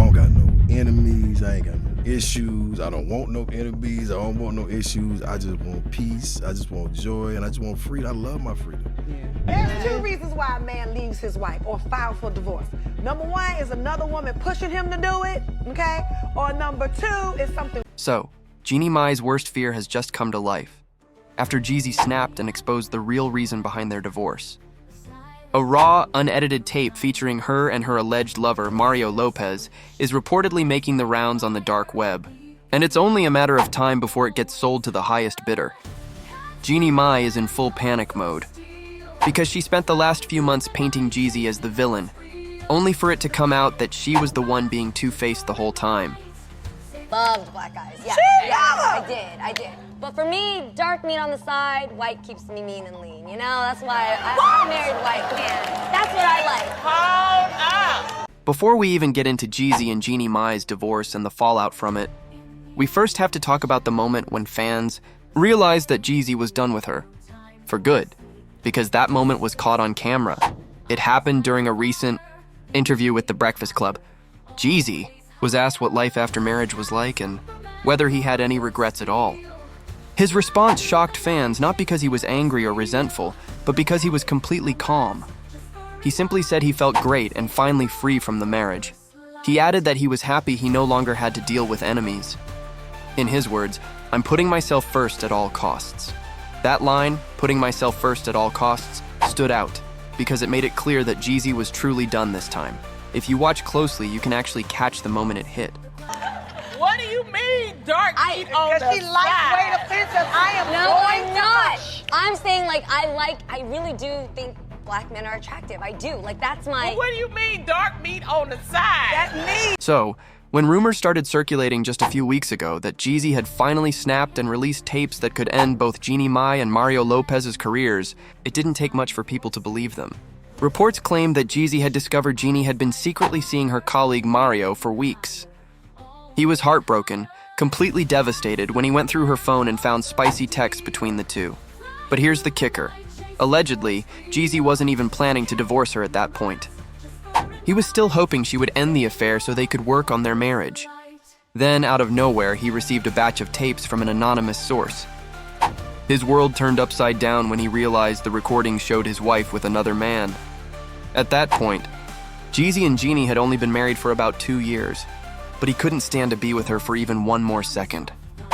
don't got no enemies, I ain't got no issues, I don't want no enemies, I don't want no issues. I just want peace, I just want joy, and I just want freedom. I love my freedom. There's two reasons why a man leaves his wife or files for divorce. Number one is another woman pushing him to do it, okay? Or number two is something. So, Jeannie Mai's worst fear has just come to life, after Jeezy snapped and exposed the real reason behind their divorce. A raw, unedited tape featuring her and her alleged lover, Mario Lopez, is reportedly making the rounds on the dark web, and it's only a matter of time before it gets sold to the highest bidder. Jeannie Mai is in full panic mode, because she spent the last few months painting Jeezy as the villain, only for it to come out that she was the one being two-faced the whole time. Loved black guys, yeah. I did. But for me, dark meat on the side, white keeps me mean and lean, you know? That's why I married white, man. That's what I like. Hold up! Before we even get into Jeezy and Jeannie Mai's divorce and the fallout from it, we first have to talk about the moment when fans realized that Jeezy was done with her. For good, because that moment was caught on camera. It happened during a recent interview with The Breakfast Club. Jeezy was asked what life after marriage was like and whether he had any regrets at all. His response shocked fans not because he was angry or resentful, but because he was completely calm. He simply said he felt great and finally free from the marriage. He added that he was happy he no longer had to deal with enemies. In his words, "I'm putting myself first at all costs." That line, "putting myself first at all costs," stood out because it made it clear that Jeezy was truly done this time. If you watch closely, you can actually catch the moment it hit. What do you mean, dark meat on the side? She lightweight offensive. I am No, going I'm to not. push. I'm saying, like, I really do think black men are attractive. I do. Like, that's my... What do you mean, dark meat on the side? That's me. So, when rumors started circulating just a few weeks ago that Jeezy had finally snapped and released tapes that could end both Jeannie Mai and Mario Lopez's careers, it didn't take much for people to believe them. Reports claimed that Jeezy had discovered Jeannie had been secretly seeing her colleague Mario for weeks. He was heartbroken, completely devastated when he went through her phone and found spicy texts between the two. But here's the kicker. Allegedly, Jeezy wasn't even planning to divorce her at that point. He was still hoping she would end the affair so they could work on their marriage. Then, out of nowhere, he received a batch of tapes from an anonymous source. His world turned upside down when he realized the recordings showed his wife with another man. At that point, Jeezy and Jeannie had only been married for about 2 years, but he couldn't stand to be with her for even one more second.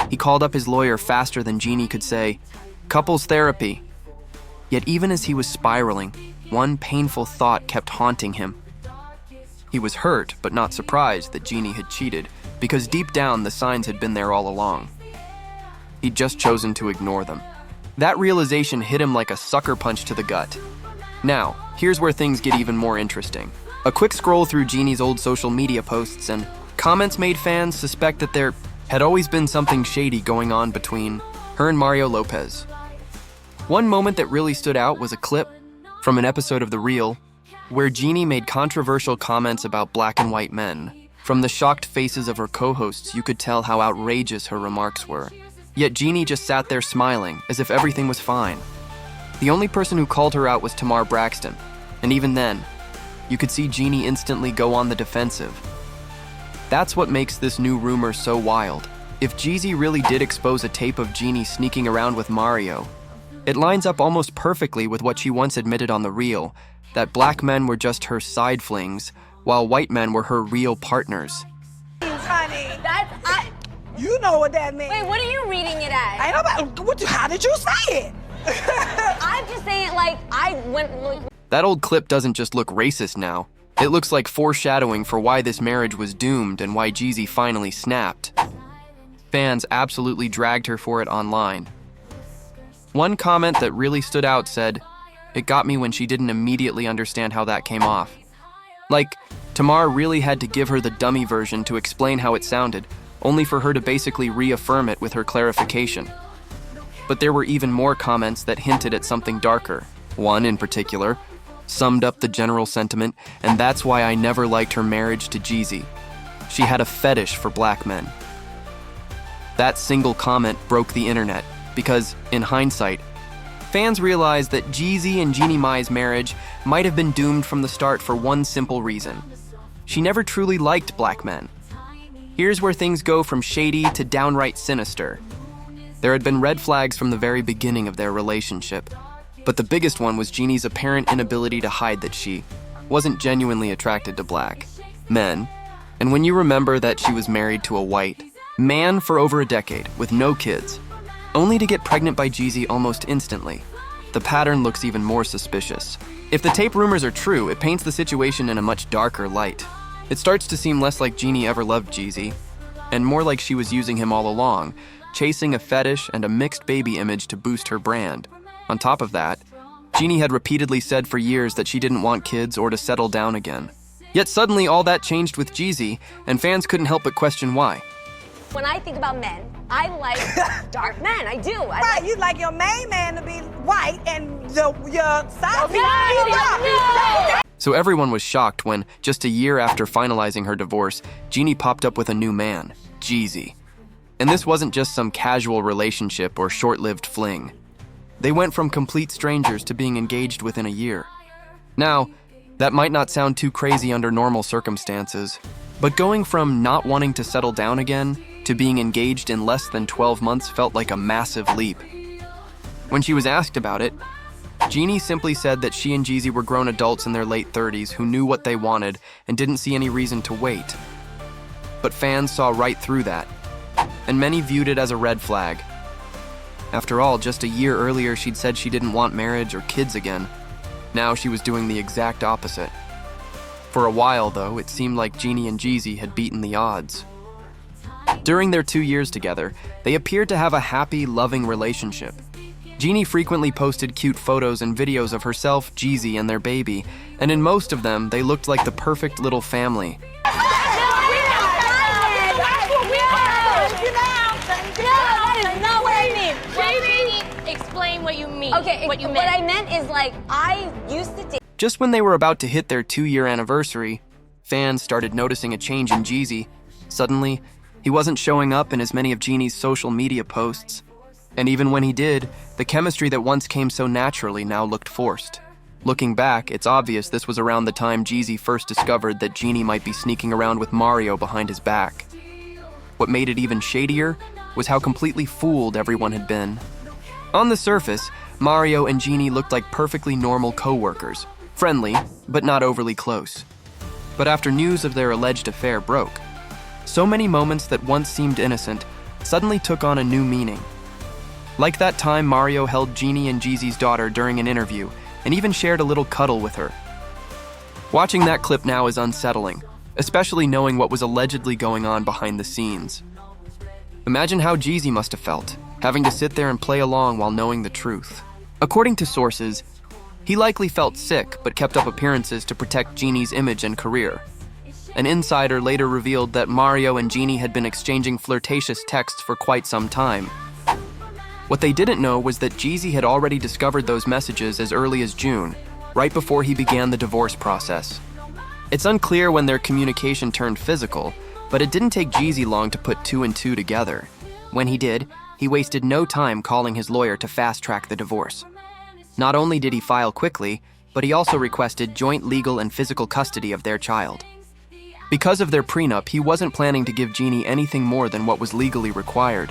He called up his lawyer faster than Jeannie could say, "Couples therapy." Yet even as he was spiraling, one painful thought kept haunting him. He was hurt, but not surprised that Jeannie had cheated, because deep down the signs had been there all along. He'd just chosen to ignore them. That realization hit him like a sucker punch to the gut. Now, here's where things get even more interesting. A quick scroll through Jeannie's old social media posts and comments made fans suspect that there had always been something shady going on between her and Mario Lopez. One moment that really stood out was a clip from an episode of The Real where Jeannie made controversial comments about black and white men. From the shocked faces of her co-hosts, you could tell how outrageous her remarks were. Yet Jeannie just sat there smiling, as if everything was fine. The only person who called her out was Tamar Braxton, and even then, you could see Jeannie instantly go on the defensive. That's what makes this new rumor so wild. If Jeezy really did expose a tape of Jeannie sneaking around with Mario, it lines up almost perfectly with what she once admitted on The Real, that black men were just her side flings, while white men were her real partners. Honey, That's... you know what that means. Wait, what are you reading it as? Ain't nobody, how did you say it? I'm just saying, like, I went... Like, That old clip doesn't just look racist now. It looks like foreshadowing for why this marriage was doomed and why Jeezy finally snapped. Fans absolutely dragged her for it online. One comment that really stood out said, "It got me when she didn't immediately understand how that came off." Like, Tamar really had to give her the dummy version to explain how it sounded, only for her to basically reaffirm it with her clarification. But there were even more comments that hinted at something darker. One in particular summed up the general sentiment, and that's why I never liked her marriage to Jeezy. She had a fetish for black men. That single comment broke the internet, because, in hindsight, fans realized that Jeezy and Jeannie Mai's marriage might have been doomed from the start for one simple reason. she never truly liked black men. Here's where things go from shady to downright sinister. There had been red flags from the very beginning of their relationship, but the biggest one was Jeannie's apparent inability to hide that she wasn't genuinely attracted to black men. And when you remember that she was married to a white man for over a decade with no kids, only to get pregnant by Jeezy almost instantly, the pattern looks even more suspicious. If the tape rumors are true, it paints the situation in a much darker light. It starts to seem less like Jeannie ever loved Jeezy, and more like she was using him all along, chasing a fetish and a mixed baby image to boost her brand. On top of that, Jeannie had repeatedly said for years that she didn't want kids or to settle down again. Yet suddenly all that changed with Jeezy, and fans couldn't help but question why. When I think about men, I like dark men. I do. Right, you like your main man to be white and your side piece No. So everyone was shocked when, just a year after finalizing her divorce, Jeannie popped up with a new man, Jeezy. And this wasn't just some casual relationship or short-lived fling. They went from complete strangers to being engaged within a year. Now, that might not sound too crazy under normal circumstances, but going from not wanting to settle down again to being engaged in less than 12 months felt like a massive leap. When she was asked about it, Jeannie simply said that she and Jeezy were grown adults in their late 30s who knew what they wanted and didn't see any reason to wait. But fans saw right through that, and many viewed it as a red flag. After all, just a year earlier she'd said she didn't want marriage or kids again. Now she was doing the exact opposite. For a while, though, it seemed like Jeannie and Jeezy had beaten the odds. During their 2 years together, they appeared to have a happy, loving relationship. Jeannie frequently posted cute photos and videos of herself, Jeezy, and their baby, and in most of them, they looked like the perfect little family. Explain what you mean. Okay, what I meant is like, I used to date. Just when they were about to hit their 2-year anniversary, fans started noticing a change in Jeezy. Suddenly, he wasn't showing up in as many of Jeannie's social media posts. And even when he did, the chemistry that once came so naturally now looked forced. Looking back, it's obvious this was around the time Jeezy first discovered that Jeannie might be sneaking around with Mario behind his back. What made it even shadier was how completely fooled everyone had been. On the surface, Mario and Jeannie looked like perfectly normal co-workers, friendly, but not overly close. But after news of their alleged affair broke, so many moments that once seemed innocent suddenly took on a new meaning. Like that time Mario held Jeannie and Jeezy's daughter during an interview and even shared a little cuddle with her. Watching that clip now is unsettling, especially knowing what was allegedly going on behind the scenes. Imagine how Jeezy must have felt, having to sit there and play along while knowing the truth. According to sources, he likely felt sick but kept up appearances to protect Jeannie's image and career. An insider later revealed that Mario and Jeannie had been exchanging flirtatious texts for quite some time. What they didn't know was that Jeezy had already discovered those messages as early as June, right before he began the divorce process. It's unclear when their communication turned physical, but it didn't take Jeezy long to put 2 and 2 together. When he did, he wasted no time calling his lawyer to fast-track the divorce. Not only did he file quickly, but he also requested joint legal and physical custody of their child. Because of their prenup, he wasn't planning to give Jeannie anything more than what was legally required.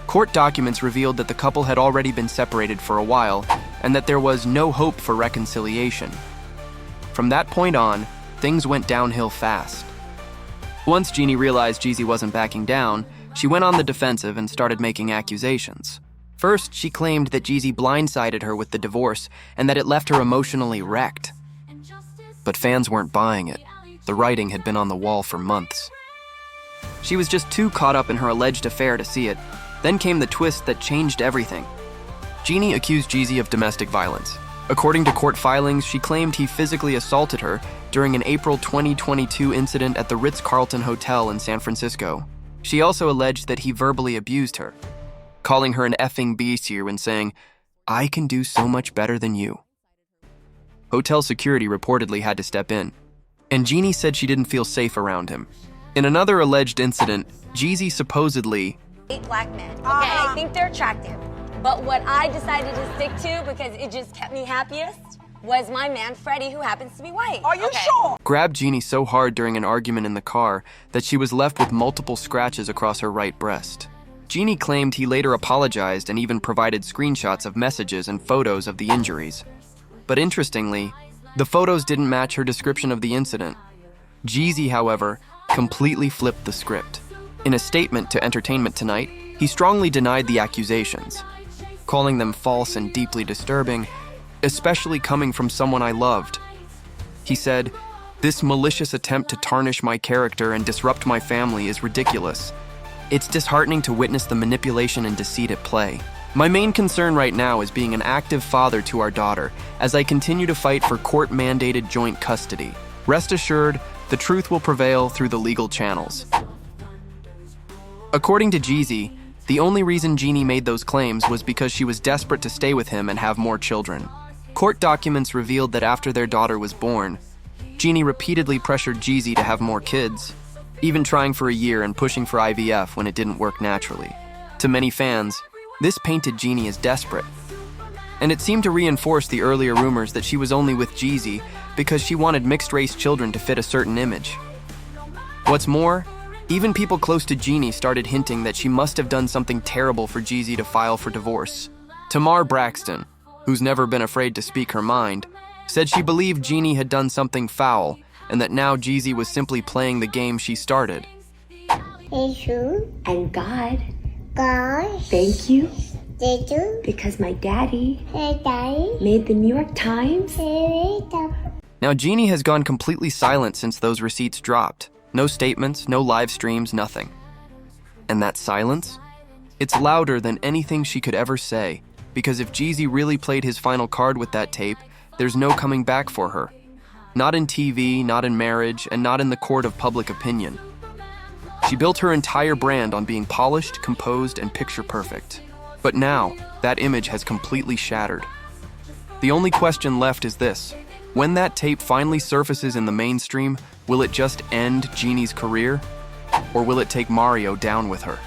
Court documents revealed that the couple had already been separated for a while, and that there was no hope for reconciliation. From that point on, things went downhill fast. Once Jeannie realized Jeezy wasn't backing down, she went on the defensive and started making accusations. First, she claimed that Jeezy blindsided her with the divorce and that it left her emotionally wrecked. But fans weren't buying it. The writing had been on the wall for months. She was just too caught up in her alleged affair to see it. Then came the twist that changed everything. Jeannie accused Jeezy of domestic violence. According to court filings, she claimed he physically assaulted her during an April 2022 incident at the Ritz-Carlton Hotel in San Francisco. She also alleged that he verbally abused her, calling her an effing beast here and saying, "I can do so much better than you." Hotel security reportedly had to step in, and Jeannie said she didn't feel safe around him. In another alleged incident, Jeezy supposedly Date black men. Okay, I think they're attractive. But what I decided to stick to, because it just kept me happiest, was my man Freddie, who happens to be white. Are you sure? Grabbed Jeannie so hard during an argument in the car that she was left with multiple scratches across her right breast. Jeannie claimed he later apologized and even provided screenshots of messages and photos of the injuries. But interestingly, the photos didn't match her description of the incident. Jeezy, however, completely flipped the script. In a statement to Entertainment Tonight, he strongly denied the accusations, calling them false and deeply disturbing, especially coming from someone I loved. He said, "This malicious attempt to tarnish my character and disrupt my family is ridiculous. It's disheartening to witness the manipulation and deceit at play. My main concern right now is being an active father to our daughter as I continue to fight for court-mandated joint custody. Rest assured, the truth will prevail through the legal channels." According to Jeezy, the only reason Jeannie made those claims was because she was desperate to stay with him and have more children. Court documents revealed that after their daughter was born, Jeannie repeatedly pressured Jeezy to have more kids, even trying for a year and pushing for IVF when it didn't work naturally. To many fans, this painted Jeannie as desperate, and it seemed to reinforce the earlier rumors that she was only with Jeezy because she wanted mixed-race children to fit a certain image. What's more, even people close to Jeannie started hinting that she must have done something terrible for Jeezy to file for divorce. Tamar Braxton, who's never been afraid to speak her mind, said she believed Jeannie had done something foul and that now Jeezy was simply playing the game she started. And God, thank you, because my daddy made the New York Times. Now Jeannie has gone completely silent since those receipts dropped. No statements, no live streams, nothing. And that silence? It's louder than anything she could ever say, because if Jeezy really played his final card with that tape, there's no coming back for her. Not in TV, not in marriage, and not in the court of public opinion. She built her entire brand on being polished, composed, and picture perfect. But now, that image has completely shattered. The only question left is this: when that tape finally surfaces in the mainstream, will it just end Jeannie's career? Or will it take Mario down with her?